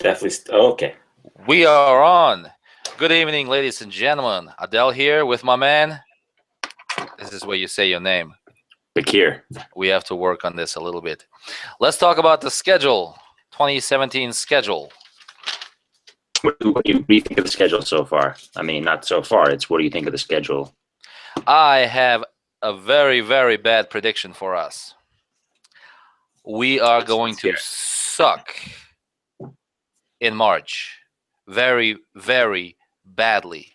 Definitely. Okay. We are on. Good evening, ladies and gentlemen. Adele here with my man. This is where you say your name. Bakir. We have to work on this a little bit. Let's talk about the schedule, 2017 schedule. What do you think of the schedule so far? I mean, not so far. It's what do you think of the schedule? I have a very, very bad prediction for us. We are going to suck in March. Very, very badly.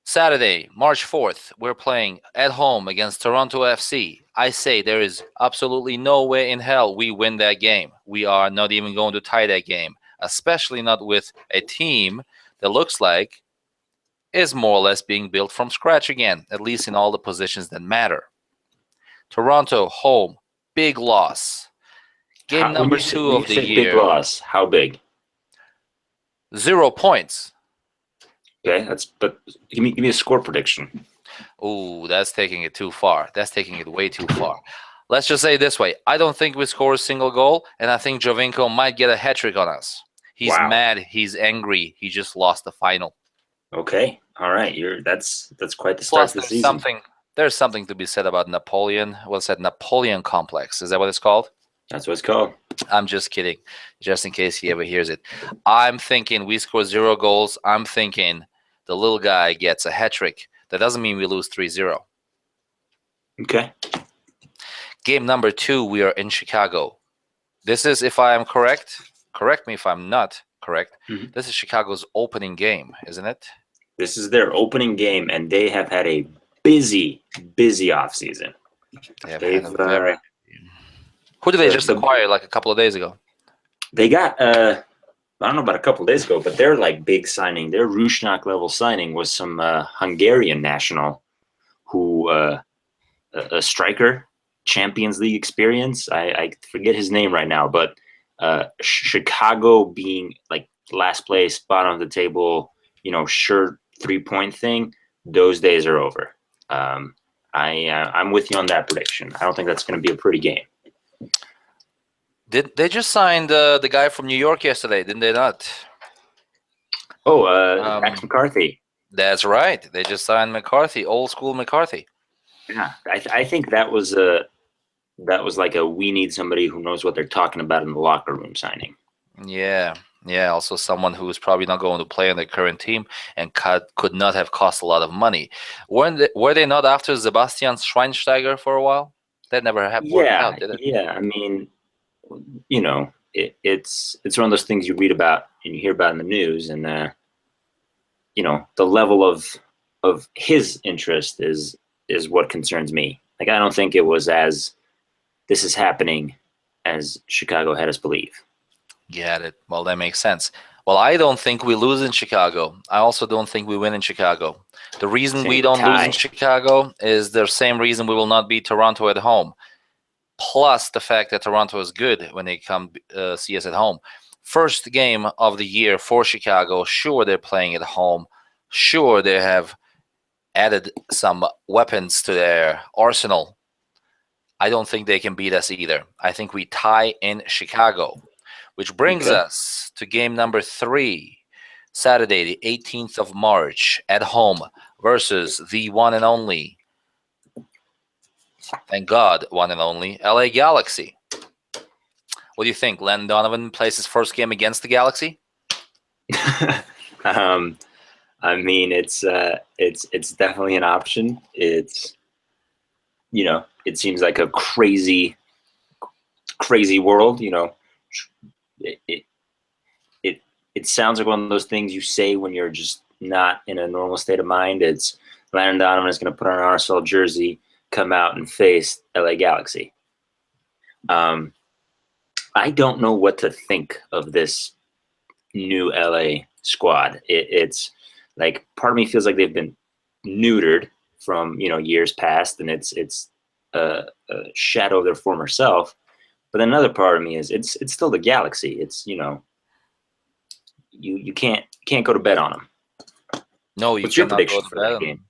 Saturday, March 4th, we're playing at home against Toronto FC. I say there is absolutely no way in hell we win that game. We are not even going to tie that game, especially not with a team that looks like is more or less being built from scratch again, at least in all the positions that matter. Toronto, home, big loss. Game number 2 of the year. Big loss. How big? 0 points. Okay, but give me a score prediction. Ooh, that's taking it too far. That's taking it way too far. Let's just say it this way. I don't think we score a single goal, and I think Jovinko might get a hat trick on us. He's mad. He's angry. He just lost the final. Okay, all right. That's quite the start of the season. There's something to be said about Napoleon. What's that? Napoleon complex. Is that what it's called? That's what it's called. I'm just kidding, just in case he ever hears it. I'm thinking we score 0 goals. I'm thinking the little guy gets a hat trick. That doesn't mean we lose 3-0. Okay. Game number 2, we are in Chicago. This is, if I am correct me if I'm not correct, This is Chicago's opening game, isn't it? This is their opening game, and they have had a busy offseason. Who did they just acquire like a couple of days ago? They got I don't know about a couple of days ago, but their big signing, their Rusnak level signing was some Hungarian national who a striker, Champions League experience. I forget his name right now, but Chicago being like last place, bottom of the table, sure 3-point thing. Those days are over. I'm with you on that prediction. I don't think that's going to be a pretty game. They just signed the guy from New York yesterday, didn't they not? Oh, Max McCarthy. That's right. They just signed McCarthy, old school McCarthy. Yeah, I think that was like a we need somebody who knows what they're talking about in the locker room signing. Yeah. Also someone who is probably not going to play on the current team and could not have cost a lot of money. Were they not after Sebastian Schweinsteiger for a while? That never worked out, did it? Yeah. I mean, it's one of those things you read about and you hear about in the news, and the level of his interest is what concerns me. Like, I don't think it was as this is happening as Chicago had us believe. Get it. Well, that makes sense. Well, I don't think we lose in Chicago. I also don't think we win in Chicago. The reason we don't lose in Chicago is the same reason we will not beat Toronto at home. Plus the fact that Toronto is good when they come see us at home. First game of the year for Chicago. Sure, they're playing at home. Sure, they have added some weapons to their arsenal. I don't think they can beat us either. I think we tie in Chicago, which brings us to game number 3, Saturday, the 18th of March, at home versus the one and only, thank God, one and only, LA Galaxy. What do you think? Len Donovan plays his first game against the Galaxy? I mean, it's definitely an option. It's, it seems like a crazy world. It sounds like one of those things you say when you're just not in a normal state of mind. It's Landon Donovan is going to put on an RSL jersey, come out and face LA Galaxy. I don't know what to think of this new LA squad. It's like, part of me feels like they've been neutered from years past, and it's a shadow of their former self. But then another part of me is it's still the Galaxy. It's you can't go to bed on them. No, What's your prediction for that game?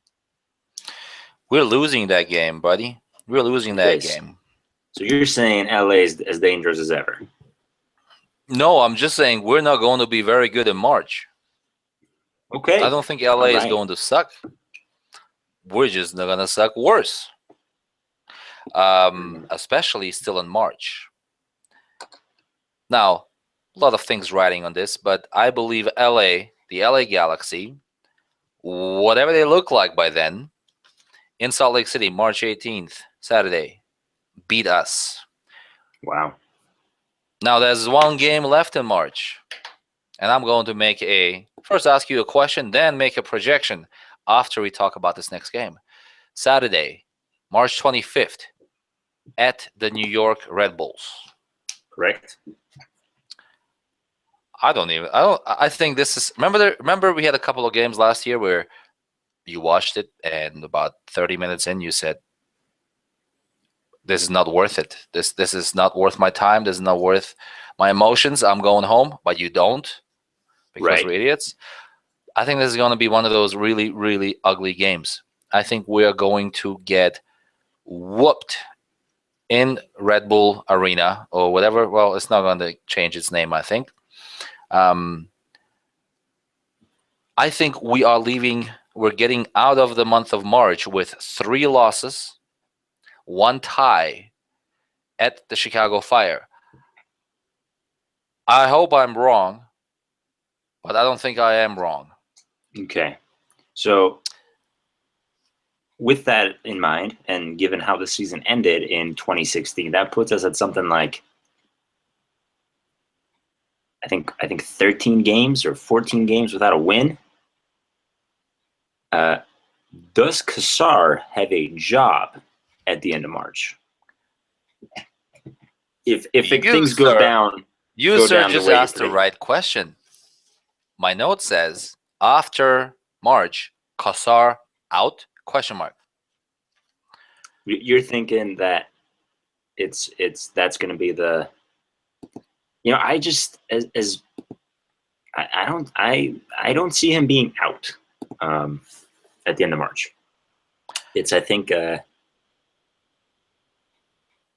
We're losing that game, buddy. We're losing that game. So you're saying LA is as dangerous as ever? No, I'm just saying we're not going to be very good in March. Okay. I don't think LA is right. going to suck. We're just not going to suck worse. Especially still in March. Now, a lot of things riding on this, but I believe LA, the LA Galaxy, whatever they look like by then, in Salt Lake City, March 18th, Saturday, beat us. Wow. Now, there's one game left in March, and I'm going to first ask you a question, then make a projection after we talk about this next game. Saturday, March 25th, at the New York Red Bulls. Correct. I think this is, remember we had a couple of games last year where you watched it and about 30 minutes in you said, this is not worth it. This is not worth my time. This is not worth my emotions. I'm going home, but you don't because we're idiots. I think this is going to be one of those really, really ugly games. I think we are going to get whooped in Red Bull Arena or whatever. Well, it's not going to change its name, I think. I think we're getting out of the month of March with 3 losses, 1 tie at the Chicago Fire. I hope I'm wrong, but I don't think I am wrong. Okay. So with that in mind, and given how the season ended in 2016, that puts us at something like I think 13 games or 14 games without a win. Does Kassar have a job at the end of March? If things go down, just asked the right question. My note says after March, Kassar out? Question mark. You're thinking that that's going to be the. I just as I don't see him being out at the end of March.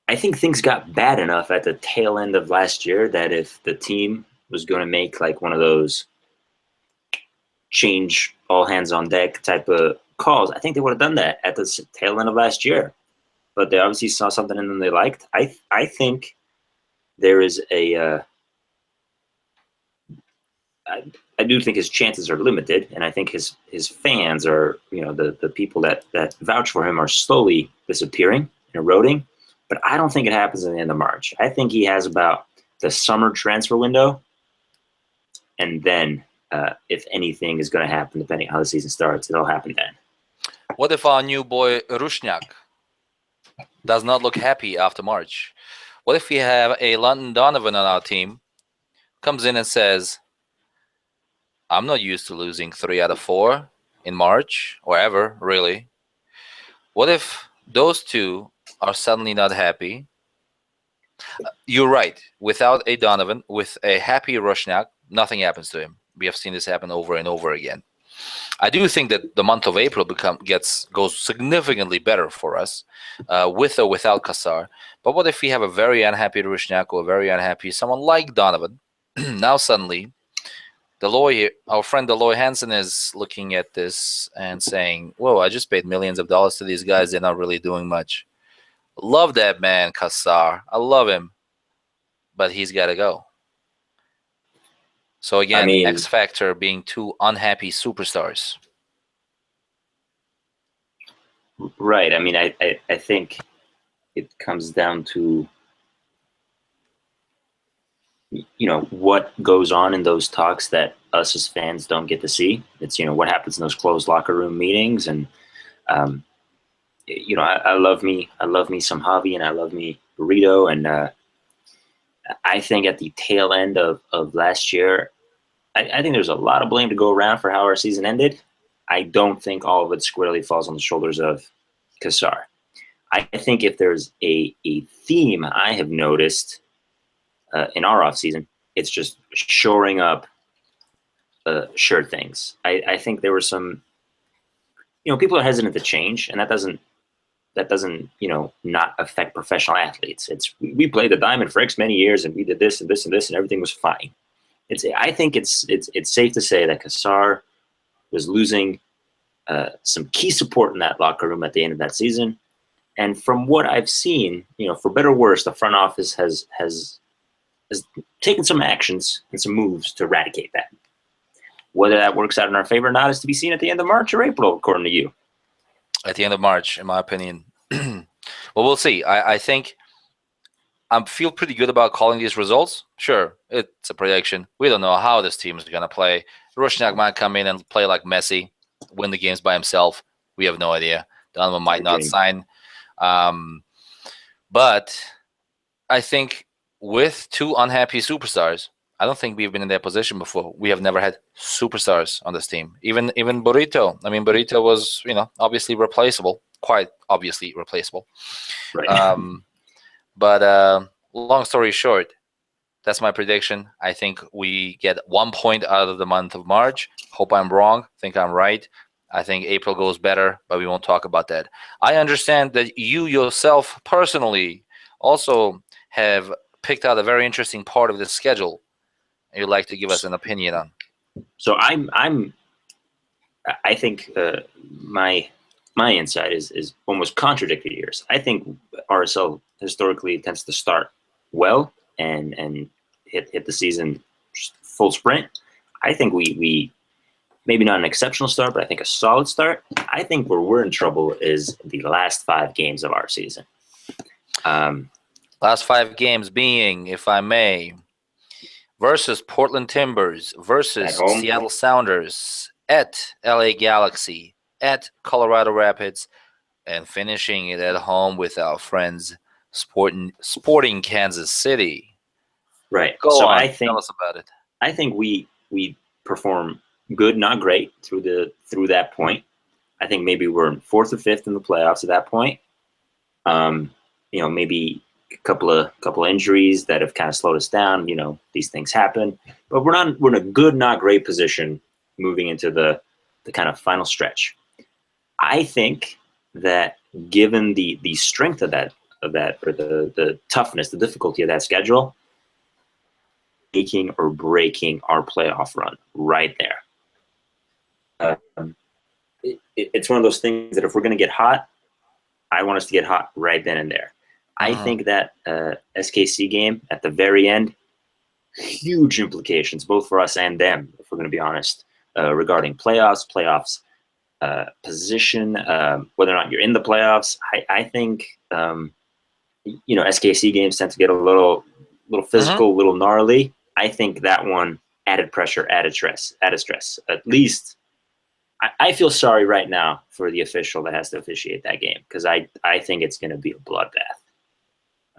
I think things got bad enough at the tail end of last year that if the team was going to make like one of those change all hands on deck type of calls, I think they would have done that at the tail end of last year. But they obviously saw something in them they liked. I think there is I do think his chances are limited, and I think his fans are, the people that vouch for him are slowly disappearing and eroding. But I don't think it happens in the end of March. I think he has about the summer transfer window, and then if anything is going to happen, depending on how the season starts, it'll happen then. What if our new boy Rushnyak does not look happy after March? What if we have a London Donovan on our team, comes in and says, I'm not used to losing 3 out of 4 in March or ever, really. What if those two are suddenly not happy? You're right. Without a Donovan, with a happy Rushnyak, nothing happens to him. We have seen this happen over and over again. I do think that the month of April goes significantly better for us, with or without Kassar. But what if we have a very unhappy Rushnyak or a very unhappy someone like Donovan? Now suddenly, our friend Deloy Hansen is looking at this and saying, "Whoa, I just paid millions of dollars to these guys. They're not really doing much." Love that man, Kassar. I love him, but he's got to go. So again, X factor being 2 unhappy superstars. Right. I mean, I think it comes down to what goes on in those talks that us as fans don't get to see. It's what happens in those closed locker room meetings, and I love me some Javi, and I love me Burrito, and I think at the tail end of last year, I think there's a lot of blame to go around for how our season ended. I don't think all of it squarely falls on the shoulders of Kassar. I think if there's a theme I have noticed in our offseason, it's just shoring up sure things. I think there were some, people are hesitant to change, and that doesn't that doesn't not affect professional athletes. We played the diamond for X many years, and we did this and this and this, and everything was fine. I think it's safe to say that Kassar was losing some key support in that locker room at the end of that season. And from what I've seen, for better or worse, the front office has taken some actions and some moves to eradicate that. Whether that works out in our favor or not is to be seen at the end of March or April, according to you. At the end of March, in my opinion. Well, we'll see. I think I feel pretty good about calling these results. Sure, it's a prediction. We don't know how this team is going to play. Rusnak might come in and play like Messi, win the games by himself. We have no idea. Donovan might not sign. But I think with two unhappy superstars, I don't think we've been in that position before. We have never had superstars on this team. Even Burrito. I mean, Burrito was, obviously replaceable, quite obviously replaceable. Right. But long story short, that's my prediction. I think we get 1 point out of the month of March. Hope I'm wrong. Think I'm right. I think April goes better, but we won't talk about that. I understand that you yourself personally also have picked out a very interesting part of the schedule you'd like to give us an opinion on. So I think my insight is almost contradictory to yours. I think RSL historically tends to start well and hit the season full sprint. I think we maybe not an exceptional start, but I think a solid start. I think where we're in trouble is the last 5 games of our season. Last 5 games being, if I may, versus Portland Timbers, versus Seattle Sounders, at LA Galaxy, at Colorado Rapids, and finishing it at home with our friends Sporting Kansas City. Right. Go on. Tell us about it. I think we perform good, not great through that point. I think maybe we're in 4th or 5th in the playoffs at that point. Maybe a couple of injuries that have kind of slowed us down. These things happen, but we're in a good, not great position moving into the kind of final stretch. I think that given the strength of that or the toughness, the difficulty of that schedule, making or breaking our playoff run right there. It's one of those things that if we're going to get hot, I want us to get hot right then and there. I think that SKC game at the very end, huge implications, both for us and them, if we're going to be honest, regarding playoffs, position, whether or not you're in the playoffs. I think, SKC games tend to get a little physical, a little gnarly. I think that one added pressure, added stress. At least I feel sorry right now for the official that has to officiate that game because I think it's going to be a bloodbath.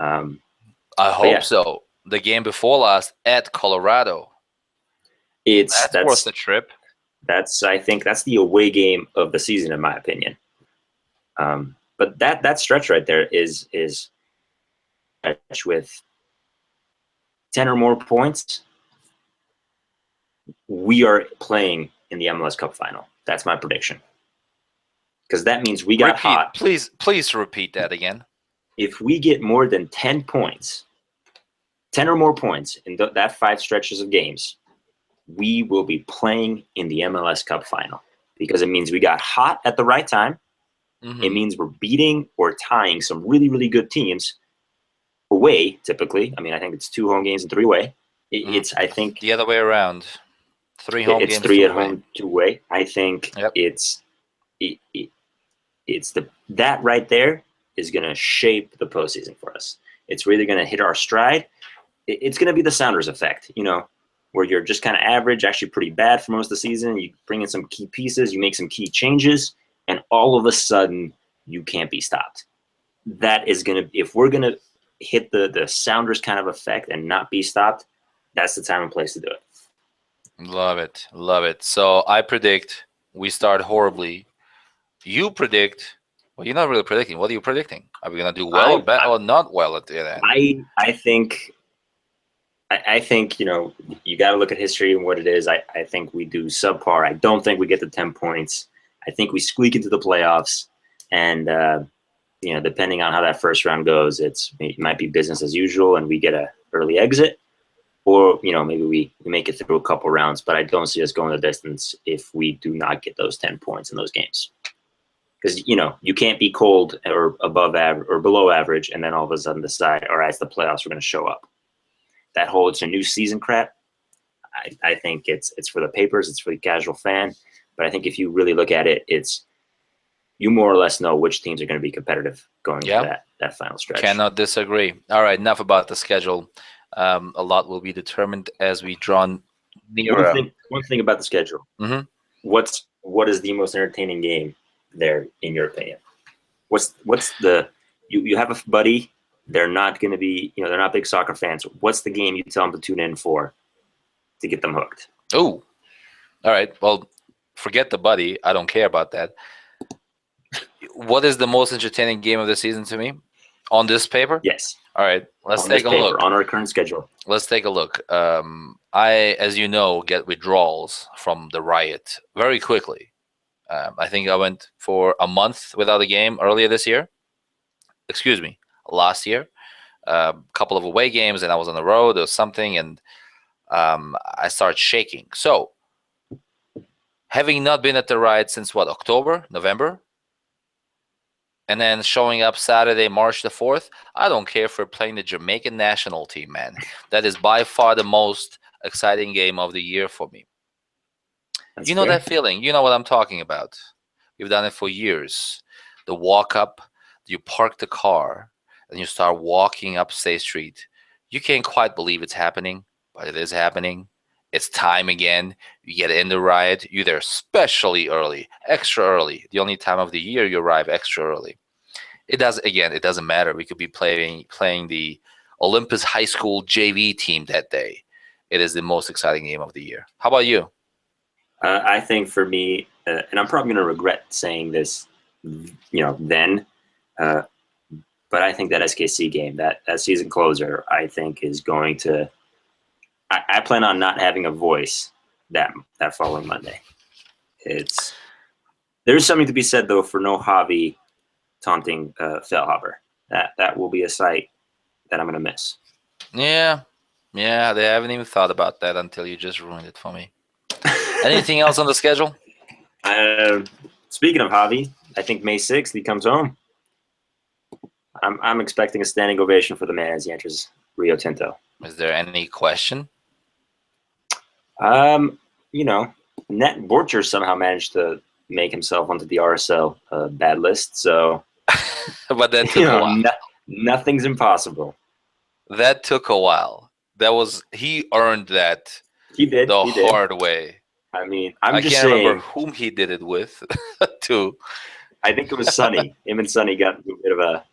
I hope so. The game before last at Colorado. That's worth the trip. I think that's the away game of the season, in my opinion. But that stretch right there is with 10 or more points. We are playing in the MLS Cup final. That's my prediction. Because that means we got hot. Please repeat that again. If we get more than 10 points, 10 or more points in that 5 stretches of games, we will be playing in the MLS Cup final because it means we got hot at the right time. It means we're beating or tying some really, really good teams away, typically. I mean, I think it's 2 home games and 3 away. It's, I think... The other way around. 3 home games, 3 at home, 2 away. I think that right there is going to shape the postseason for us. It's really going to hit our stride. It's going to be the Sounders effect, where you're just kind of average, actually pretty bad for most of the season. You bring in some key pieces, you make some key changes, and all of a sudden you can't be stopped. That is going to, if we're going to hit the Sounders kind of effect and not be stopped, that's the time and place to do it. Love it. So I predict we start horribly. You predict. Well, you're not really predicting. What are you predicting? Are we gonna do well or bad or not well at the end? I think you got to look at history and what it is. I think we do subpar. I don't think we get the 10 points. I think we squeak into the playoffs, and depending on how that first round goes, it might be business as usual and we get a early exit, or maybe we make it through a couple rounds. But I don't see us going the distance if we do not get those 10 points in those games. Because you can't be cold or above average or below average and then all of a sudden decide, all right, it's the playoffs, we're going to show up. That whole it's a new season crap, I think it's for the papers, it's for the casual fan. But I think if you really look at it, you more or less know which teams are going to be competitive going into that final stretch. Cannot disagree. All right, enough about the schedule. A lot will be determined as we draw nearer. One thing about the schedule. Mm-hmm. What is the most entertaining game there, in your opinion? What's the you have a buddy? They're not going to be, they're not big soccer fans. What's the game you tell them to tune in for to get them hooked? Oh, all right. Well, forget the buddy. I don't care about that. What is the most entertaining game of the season to me? On this paper? Yes. All right. Let's take a look. On our current schedule. Let's take a look. I, as you know, get withdrawals from the Riot very quickly. I think I went for a month without a game earlier this year. Excuse me, last year. A couple of away games, and I was on the road or something, and I started shaking. So, having not been at the Riot since October, November, and then showing up Saturday, March the 4th, I don't care if we're playing the Jamaican national team, man. That is by far the most exciting game of the year for me. That's fair. That feeling. You know what I'm talking about. We've done it for years. The walk up, you park the car, and you start walking up State Street. You can't quite believe it's happening, but it is happening. It's time again. You get in the Riot. You're there especially early, extra early. The only time of the year you arrive extra early. It doesn't matter. We could be playing the Olympus High School JV team that day. It is the most exciting game of the year. How about you? I think for me, and I'm probably going to regret saying this, then, but I think that SKC game, that season closer, I think is going to. I plan on not having a voice that following Monday. There's something to be said though for no Javi taunting Feldhaber. That will be a sight that I'm gonna miss. Yeah, they haven't even thought about that until you just ruined it for me. Anything else on the schedule? Speaking of Javi, I think May 6th he comes home. I'm expecting a standing ovation for the man as he enters Rio Tinto. Is there any question? Net Borcher somehow managed to make himself onto the RSL bad list, so. But that took a while. Nothing's impossible. That took a while. He earned that. He did the hard way. I mean, I can't remember whom he did it with. Too. I think it was Sonny. Him and Sonny got a bit of a.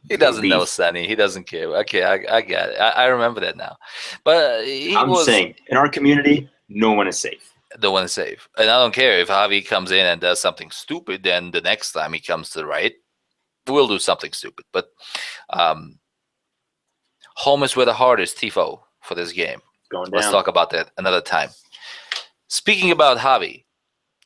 He doesn't know Sonny. He doesn't care. Okay, I got it. I remember that now. But I'm saying, in our community, no one is safe. No one is safe. And I don't care if Javi comes in and does something stupid, then the next time he comes to the Riot, we'll do something stupid. But home is where the heart is, Tifo, for this game. Going down. Let's talk about that another time. Speaking about Javi,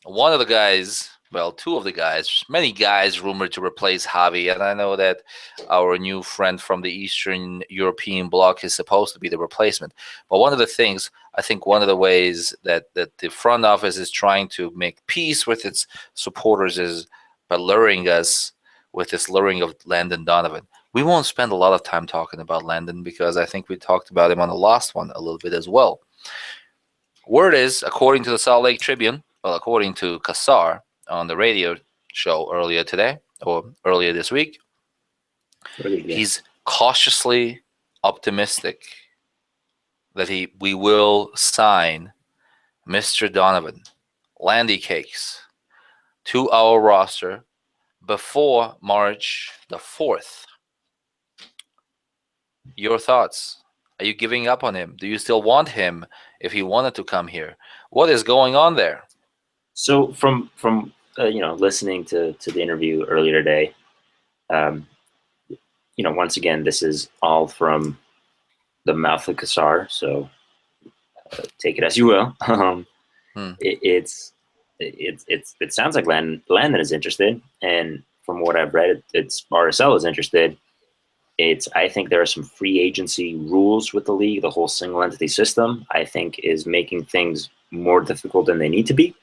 one of the guys... Well, two of the guys, many guys rumored to replace Javi, and I know that our new friend from the Eastern European bloc is supposed to be the replacement. But one of the things, I think one of the ways that the front office is trying to make peace with its supporters is by luring us with this luring of Landon Donovan. We won't spend a lot of time talking about Landon because I think we talked about him on the last one a little bit as well. Word is, according to the Salt Lake Tribune, well, according to Kassar, on the radio show earlier today or earlier this week, he's cautiously optimistic that we will sign Mr. Donovan, Landy Cakes, to our roster before March the 4th. Your thoughts? Are you giving up on him? Do you still want him if he wanted to come here? What is going on there? So from listening to the interview earlier today, once again, this is all from the mouth of Kassar, so take it as you will. It sounds like Landon is interested, and from what I've read, it's RSL is interested. I think there are some free agency rules with the league. The whole single entity system, I think, is making things more difficult than they need to be.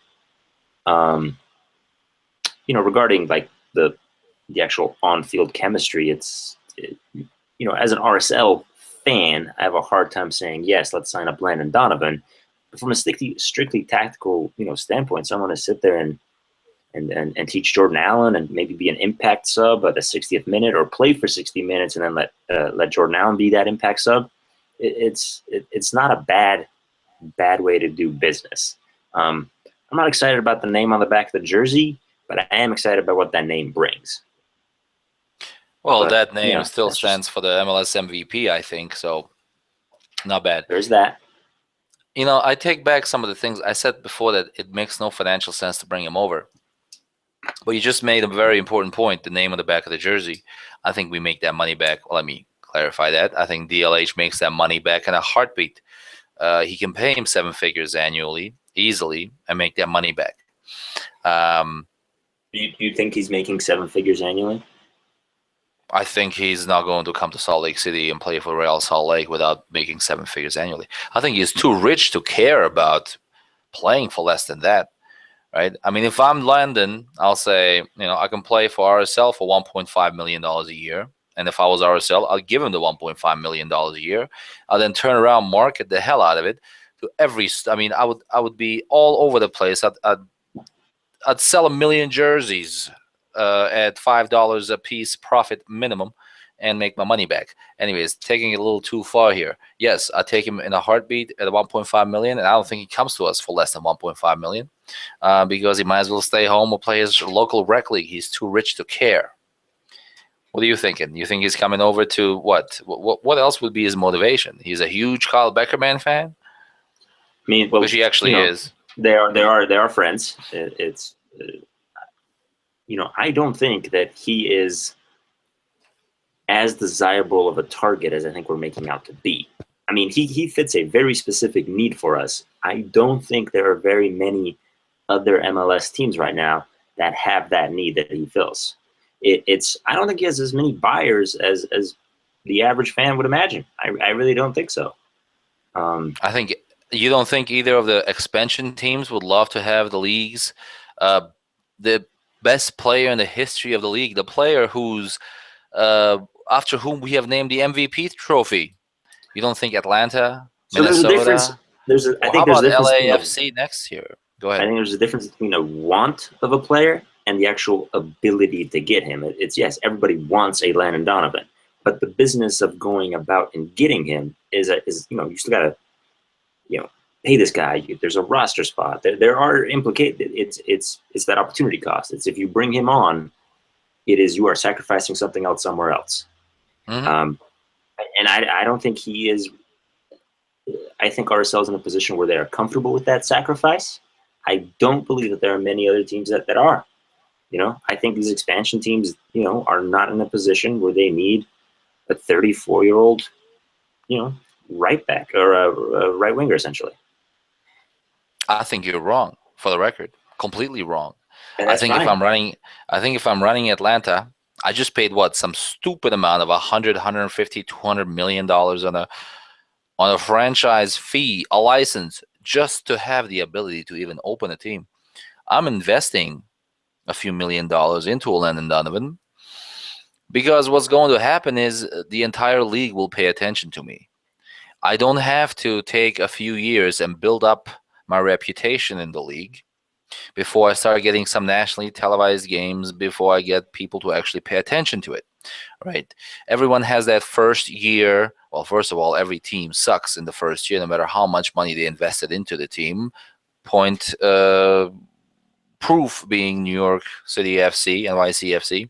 Regarding like the actual on-field chemistry, as an RSL fan, I have a hard time saying yes, let's sign up Landon Donovan. But from a strictly tactical, standpoint, so I want to sit there and teach Jordan Allen and maybe be an impact sub at the 60th minute, or play for 60 minutes and then let Jordan Allen be that impact sub. It's not a bad way to do business. I'm not excited about the name on the back of the jersey, but I am excited about what that name brings. Well, that name still stands for the MLS MVP, I think, so not bad. There's that. I take back some of the things I said before, that it makes no financial sense to bring him over. But you just made a very important point, the name on the back of the jersey. I think we make that money back. Well, let me clarify that. I think DLH makes that money back in a heartbeat. He can pay him 7 figures annually, easily, and make that money back. You think he's making 7 figures annually? I think he's not going to come to Salt Lake City and play for Real Salt Lake without making 7 figures annually. I think he's too rich to care about playing for less than that, right? I mean, if I'm Landon, I'll say, I can play for RSL for $1.5 million a year. And if I was RSL, I'll give him the $1.5 million a year. I'll then turn around, market the hell out of it to I would be all over the place. I'd sell 1 million jerseys at $5 a piece profit minimum and make my money back. Anyways, taking it a little too far here. Yes, I take him in a heartbeat at 1.5 million, and I don't think he comes to us for less than 1.5 million because he might as well stay home or play his local rec league. He's too rich to care. What are you thinking? You think he's coming over to what? What else would be his motivation? He's a huge Kyle Beckerman fan. Which he actually is. They are friends. It's I don't think that he is as desirable of a target as I think we're making out to be. I mean, he fits a very specific need for us. I don't think there are very many other MLS teams right now that have that need that he fills. I don't think he has as many buyers as the average fan would imagine. I really don't think so. I think you don't think either of the expansion teams would love to have the league's the best player in the history of the league, the player who's after whom we have named the MVP trophy. You don't think Atlanta, so Minnesota? There's a difference. How about LAFC next year? Go ahead. I think there's a difference between a want of a player and the actual ability to get him. It's yes, everybody wants a Landon Donovan, but the business of going about and getting him is you still gotta pay this guy. There's a roster spot. There are implicated. It's that opportunity cost. It's if you bring him on, you are sacrificing something else somewhere else. Mm-hmm. And I don't think he is. I think RSL is in a position where they are comfortable with that sacrifice. I don't believe that there are many other teams that are. I think these expansion teams, are not in a position where they need a 34-year-old, right back or a right winger, essentially. I think you're wrong, for the record. Completely wrong. I think if I'm running Atlanta, I just paid some stupid amount of 100, 150, 200 million dollars on a franchise fee, a license, just to have the ability to even open a team. I'm investing a few $1 million into Landon Donovan because what's going to happen is the entire league will pay attention to me. I don't have to take a few years and build up my reputation in the league before I start getting some nationally televised games, before I get people to actually pay attention to it, right? Everyone has that first year. Well, first of all, every team sucks in the first year, no matter how much money they invested into the team. Proof being New York City FC, NYCFC.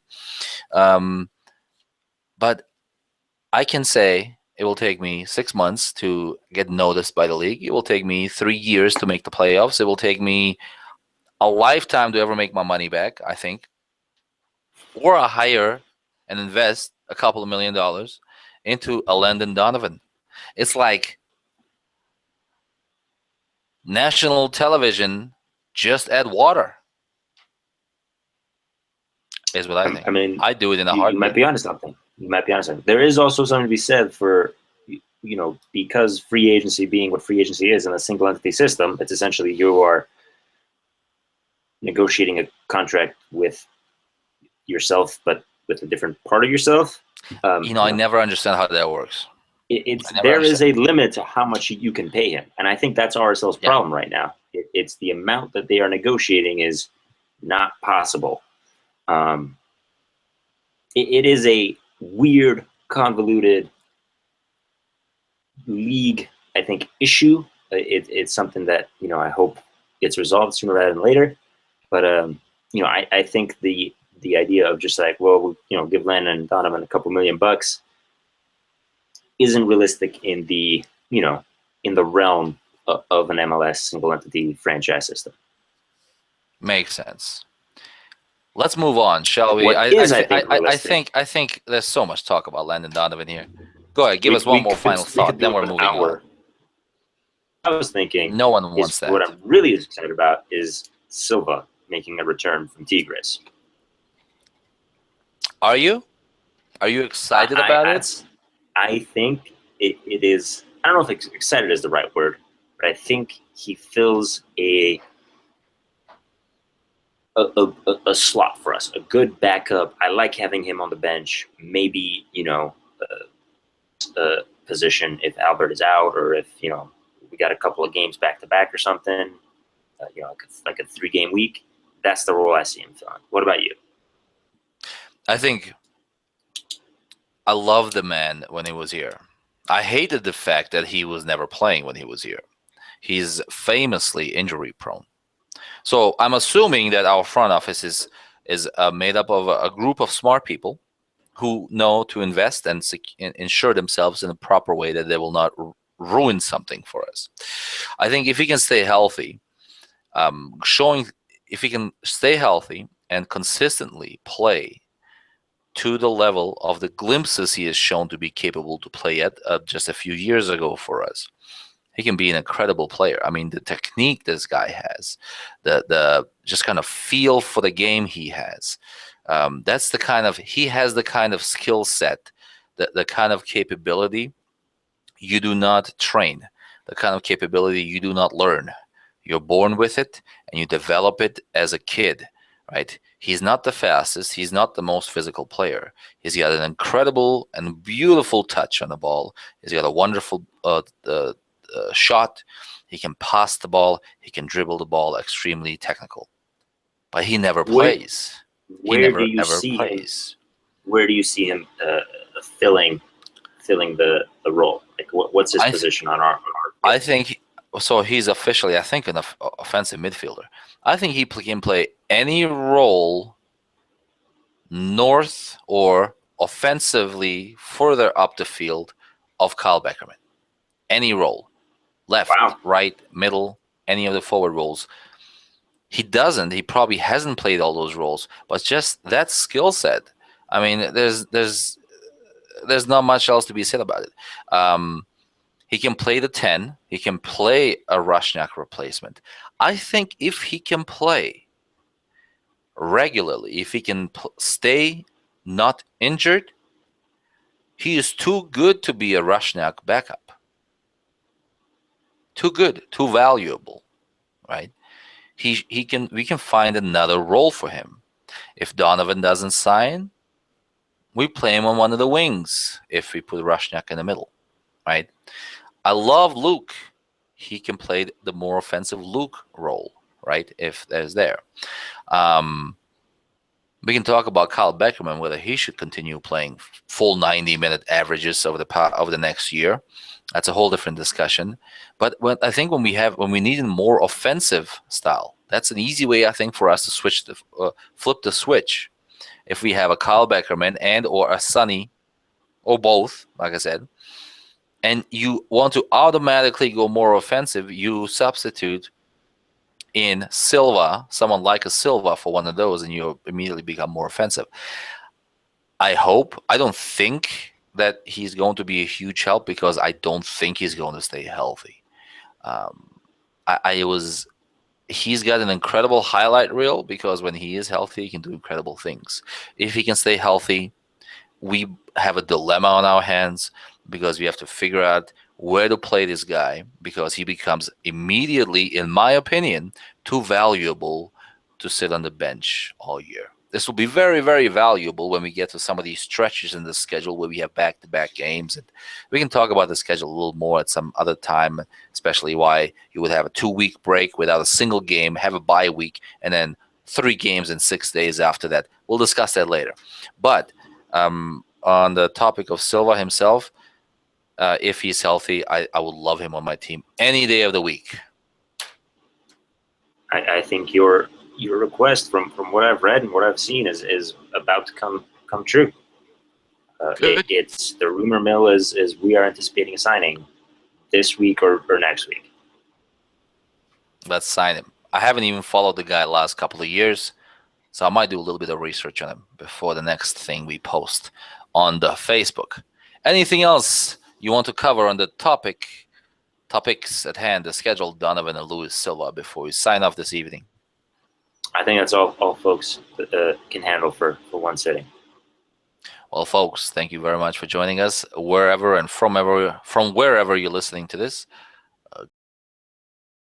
But I can say it will take me 6 months to get noticed by the league. It will take me 3 years to make the playoffs. It will take me a lifetime to ever make my money back, I think. Or I hire and invest a couple of $1 million into a Landon Donovan. It's like national television, just add water. is what I think. I mean, I'd do it in a you might heartbeat. be onto something. There is also something to be said for, because free agency being what free agency is in a single entity system, it's essentially you are negotiating a contract with yourself, but with a different part of yourself. I never understand how that works. There is a limit to how much you can pay him, and I think that's RSL's problem right now. It's the amount that they are negotiating is not possible. It is a weird, convoluted league, I think, issue. It's something that I hope gets resolved sooner rather than later. But I think the idea of just like, well, give Landon and Donovan a couple $1,000,000 isn't realistic in the realm of an MLS single entity franchise system. Makes sense. Let's move on, shall we? I think there's so much talk about Landon Donovan here. Go ahead, give us one more final thought, then we're moving on. I was thinking, no one wants that. What I'm really excited about is Silva making a return from Tigres. Are you? Are you excited about it? I think it is. I don't know if excited is the right word, but I think he fills a slot for us, a good backup. I like having him on the bench. Maybe a position if Albert is out, or if we got a couple of games back to back or something. Like a 3-game week. That's the role I see him filling. What about you? I think I loved the man when he was here. I hated the fact that he was never playing when he was here. He's famously injury prone. So I'm assuming that our front office is made up of a group of smart people who know to invest and ensure themselves in a proper way that they will not ruin something for us. I think if he can stay healthy, if he can stay healthy and consistently play to the level of the glimpses he has shown to be capable to play at just a few years ago for us, he can be an incredible player. I mean, the technique this guy has, the just kind of feel for the game he has. He has the kind of skill set, the kind of capability you do not train, the kind of capability you do not learn. You're born with it and you develop it as a kid, right? He's not the fastest. He's not the most physical player. He's got an incredible and beautiful touch on the ball. He's got a wonderful shot. He can pass the ball. He can dribble the ball. Extremely technical. But he never plays. Where do you see him filling the role? Like what's his position on our I think so. He's officially, I think, an offensive midfielder. I think he can play any role north or offensively further up the field of Kyle Beckerman. Any role, left, right, middle, any of the forward roles. He doesn't. He probably hasn't played all those roles, but just that skill set. I mean, there's not much else to be said about it. He can play the 10. He can play a Rusnak replacement. I think if he can play regularly, if he can stay not injured, he is too good to be a Rusnak backup. Too good, too valuable, right? We can find another role for him. If Donovan doesn't sign, we play him on one of the wings if we put Rusnak in the middle, right? I love Luke. He can play the more offensive Luke role, right? If there's there. We can talk about Kyle Beckerman, whether he should continue playing full 90-minute averages over the next year. That's a whole different discussion. But I think when we need a more offensive style, that's an easy way, I think, for us to flip the switch. If we have a Kyle Beckerman and or a Sonny, or both, like I said, and you want to automatically go more offensive, you substitute in Silva, someone like a Silva for one of those, and you immediately become more offensive. I don't think that he's going to be a huge help because I don't think he's going to stay healthy. I was he's got an incredible highlight reel because when he is healthy, he can do incredible things. If he can stay healthy, we have a dilemma on our hands because we have to figure out where to play this guy because he becomes immediately, in my opinion, too valuable to sit on the bench all year. This will be very, very valuable when we get to some of these stretches in the schedule where we have back-to-back games. And we can talk about the schedule a little more at some other time, especially why you would have a 2-week break without a single game, have a bye week, and then 3 games in 6 days after that. We'll discuss that later. But on the topic of Silva himself, if he's healthy, I would love him on my team any day of the week. I think your request from what I've read and what I've seen is about to come true. It's the rumor mill is we are anticipating a signing this week or next week. Let's sign him. I haven't even followed the guy last couple of years, so I might do a little bit of research on him before the next thing we post on the Facebook. Anything else you want to cover on the topics at hand, the schedule, Donovan and Luis Silva, before we sign off this evening? I think that's all folks can handle for one sitting. Well, folks, thank you very much for joining us wherever and from wherever you're listening to this.